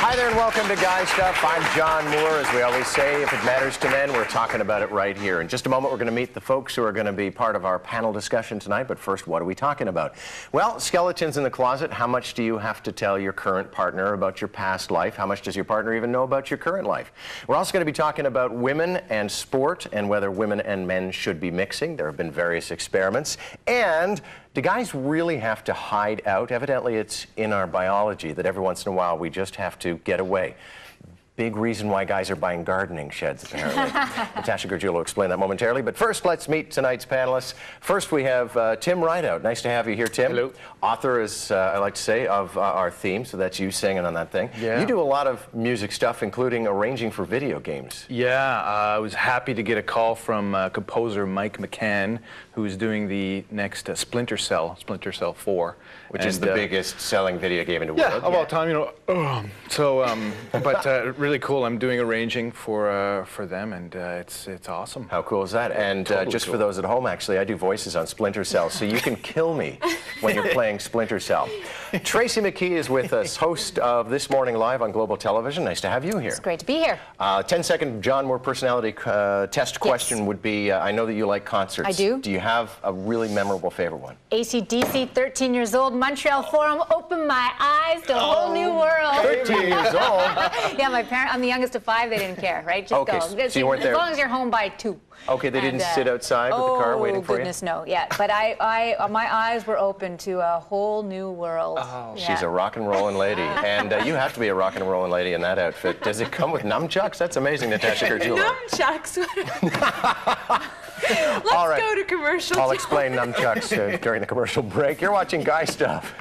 Hi there and welcome to Guy Stuff. I'm John Moore. As we always say, if it matters to men, we're talking about it right here. In just a moment, we're going to meet the folks who are going to be part of our panel discussion tonight. But first, what are we talking about? Well, skeletons in the closet. How much do you have to tell your current partner about your past life? How much does your partner even know about your current life? We're also going to be talking about women and sport and whether women and men should be mixing. There have been various experiments. And do guys really have to hide out? Evidently, it's in our biology that every once in a while we just have to get away. Big reason why guys are buying gardening sheds, apparently. Natasha Gurgula will explain that momentarily. But first, let's meet tonight's panelists. First, we have Tim Rideout. Nice to have you here, Tim. Hello. Author, as I like to say, of our theme, so that's you singing on that thing. Yeah. You do a lot of music stuff, including arranging for video games. Yeah, I was happy to get a call from composer Mike McCann, who's doing the next Splinter Cell 4. Which is the biggest selling video game in the world. Yeah, of all time, you know. But really cool. I'm doing arranging for them, and it's awesome. How cool is that? And Totally just cool. for those at home, actually, I do voices on Splinter Cell, so you can kill me when you're playing Splinter Cell. Tracy McKee is with us, host of This Morning Live on Global Television. Nice to have you here. It's great to be here. 10-second John Moore personality test question would be, I know that you like concerts. I do. Do you have a really memorable favorite one? AC/DC, 13 years old, Montreal Forum, opened my eyes to a whole new world. 13 years old? Yeah, my parents, I'm the youngest of 5, they didn't care, right? Just Okay, go. so you weren't there. As long as you're home by 2. Okay, they didn't sit outside with the car waiting for you? Oh, goodness, no, yeah. But my eyes were open to a whole new world. Oh, yeah. She's a rock and rollin' lady. And you have to be a rock and rollin' lady in that outfit. Does it come with nunchucks? That's amazing, Natasha Gurgula. Nunchucks. Let's All right. go to commercial. I'll explain nunchucks during the commercial break. You're watching Guy Stuff.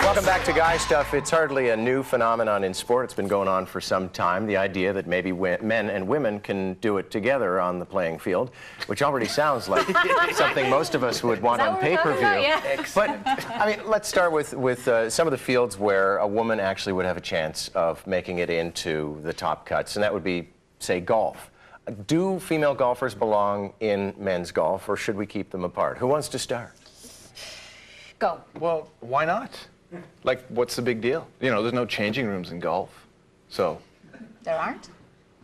Welcome back to Guy Stuff. It's hardly a new phenomenon in sport. It's been going on for some time. The idea that maybe men and women can do it together on the playing field, which already sounds like something most of us would want on pay-per-view. Yeah. But, I mean, let's start with some of the fields where a woman actually would have a chance of making it into the top cuts, and that would be, say, golf. Do female golfers belong in men's golf, or should we keep them apart? Who wants to start? Go. Well, why not? Like, what's the big deal? You know, there's no changing rooms in golf, so. There aren't?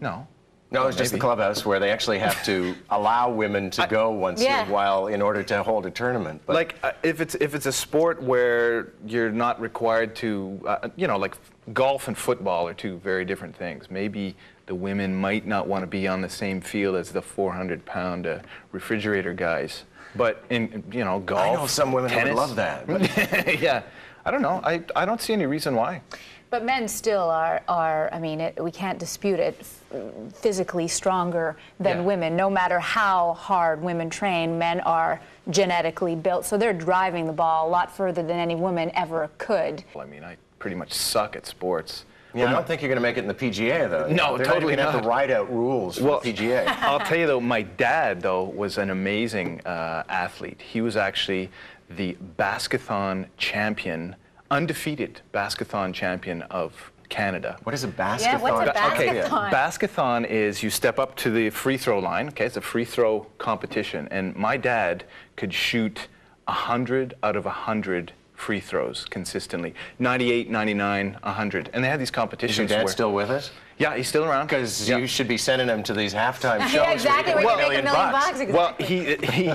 No. No, it's just the clubhouse where they actually have to allow women to go once in a while in order to hold a tournament. But like, if it's a sport where you're not required to, you know, like golf and football are two very different things. Maybe the women might not want to be on the same field as the 400-pound refrigerator guys. But in, you know, golf, I know some women tennis, would love that. But yeah, I don't know. I don't see any reason why. But men still are I mean, we can't dispute it, physically stronger than women. No matter how hard women train, men are genetically built. So they're driving the ball a lot further than any woman ever could. Well, I mean, I pretty much suck at sports. yeah, I don't think you're going to make it in the PGA, though. No, They're totally not. Have not. the Rideout rules for the PGA. I'll tell you, though, my dad, though, was an amazing athlete. He was actually the baskathon champion, undefeated baskathon champion of Canada. What is a baskathon? Yeah, what's a baskathon? Okay, baskathon is you step up to the free throw line. Okay, it's a free throw competition, and my dad could shoot 100 out of 100 free throws consistently. 98, 99, 100. And they had these competitions. Is your dad still with us? Yeah, he's still around. Because you should be sending him to these halftime shows. Yeah, exactly, where you make $1 million bucks. Exactly. Well,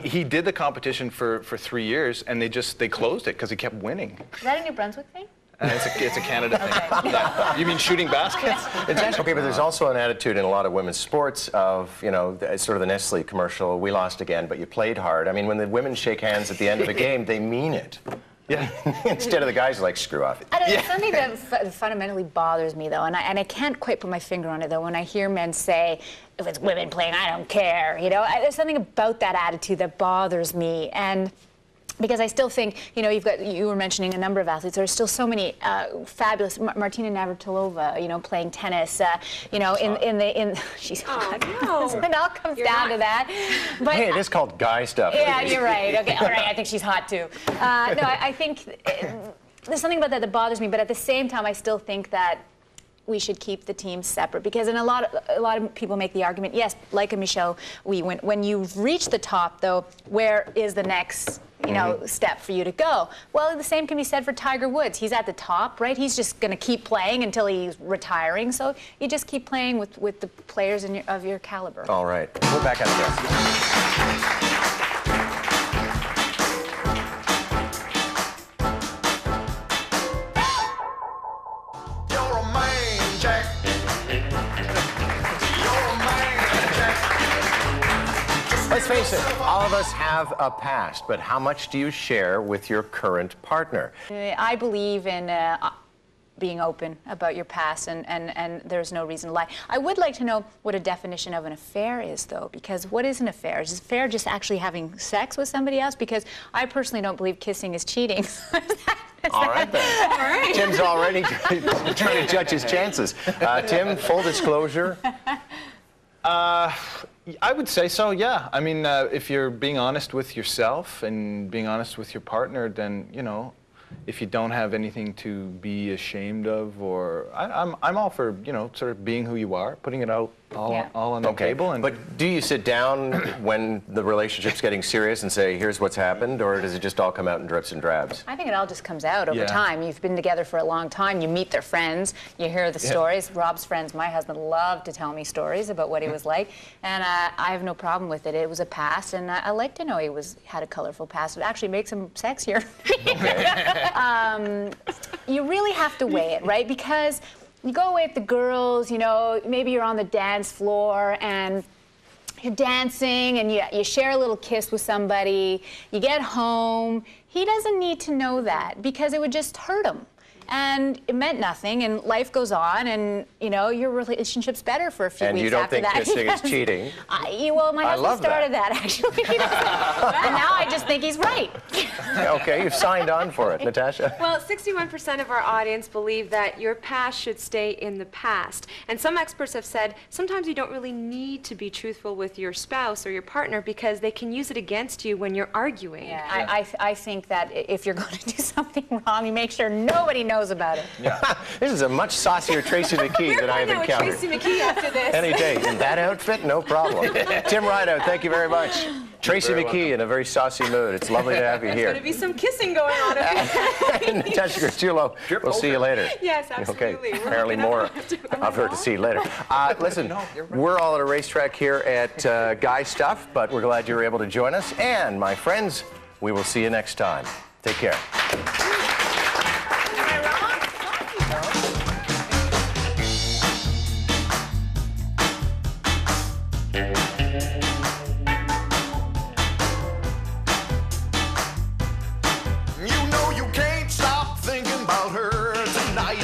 he did the competition for 3 years, and they closed it because he kept winning. Is that a New Brunswick thing? It's a Canada thing. Yeah. You mean shooting baskets? Okay, but there's also an attitude in a lot of women's sports of, you know, sort of the Nestle commercial, we lost again, but you played hard. I mean, when the women shake hands at the end of the game, they mean it. Yeah. Instead of the guys like, screw off. I don't know, something that fundamentally bothers me, though, and I can't quite put my finger on it, though, when I hear men say, if it's women playing, I don't care, you know? There's something about that attitude that bothers me, and because I still think, you know, you were mentioning a number of athletes. There are still so many fabulous. Martina Navratilova, you know, playing tennis. You know, she's hot. No. It all comes down to that. But Hey, it is called Guy Stuff. yeah, you're right. Okay, all right. I think she's hot too. No, I think there's something about that bothers me, but at the same time, I still think that we should keep the teams separate, because a lot of people make the argument, yes, like a Michelle, when you've reached the top, though, where is the next step for you to go? Well, the same can be said for Tiger Woods. He's at the top, right? He's just going to keep playing until he's retiring. So you just keep playing with the players of your caliber. All right, we're back on this. Let's face it, all of us have a past, but how much do you share with your current partner? I believe in being open about your past, and there's no reason to lie. I would like to know what a definition of an affair is, though, because what is an affair? Is an affair just actually having sex with somebody else? Because I personally don't believe kissing is cheating. All right, then. All right. Tim's already trying to judge his chances. Tim, full disclosure? I would say so, yeah. I mean, if you're being honest with yourself and being honest with your partner, then, if you don't have anything to be ashamed of, or I'm all for, sort of being who you are, putting it out all on the table. And but do you sit down when the relationship's getting serious and say, here's what's happened, or does it just all come out in drips and drabs? I think it all just comes out over time. You've been together for a long time. You meet their friends. You hear the stories. Rob's friends, my husband, loved to tell me stories about what he was like, and I have no problem with it. It was a past, and I like to know he had a colorful past. It actually makes him sexier. You really have to weigh it, right? Because you go away with the girls, maybe you're on the dance floor and you're dancing and you share a little kiss with somebody, you get home. He doesn't need to know that, because it would just hurt him. And it meant nothing, and life goes on, and your relationship's better for a few weeks after that. And you don't think kissing is cheating? Well, my husband started that actually. And now I just think he's right. Okay, you've signed on for it, Natasha. Well, 61% of our audience believe that your past should stay in the past. And some experts have said sometimes you don't really need to be truthful with your spouse or your partner, because they can use it against you when you're arguing. Yeah. I think that if you're going to do something wrong, you make sure nobody knows about it. Yeah. This is a much saucier Tracy McKee than I've encountered. Tracy McKee after this. Any day. In that outfit, no problem. Tim Rideout, thank you very much. Tracy McKee in a very saucy mood. It's lovely to have you here. There's going to be some kissing going on. Natasha Grisciulo, we'll see you later. Yes, absolutely. Okay, apparently more of her to see later. Listen, we're all at a racetrack here at Guy Stuff, but we're glad you were able to join us. And, my friends, we will see you next time. Take care. You can't stop thinking about her tonight.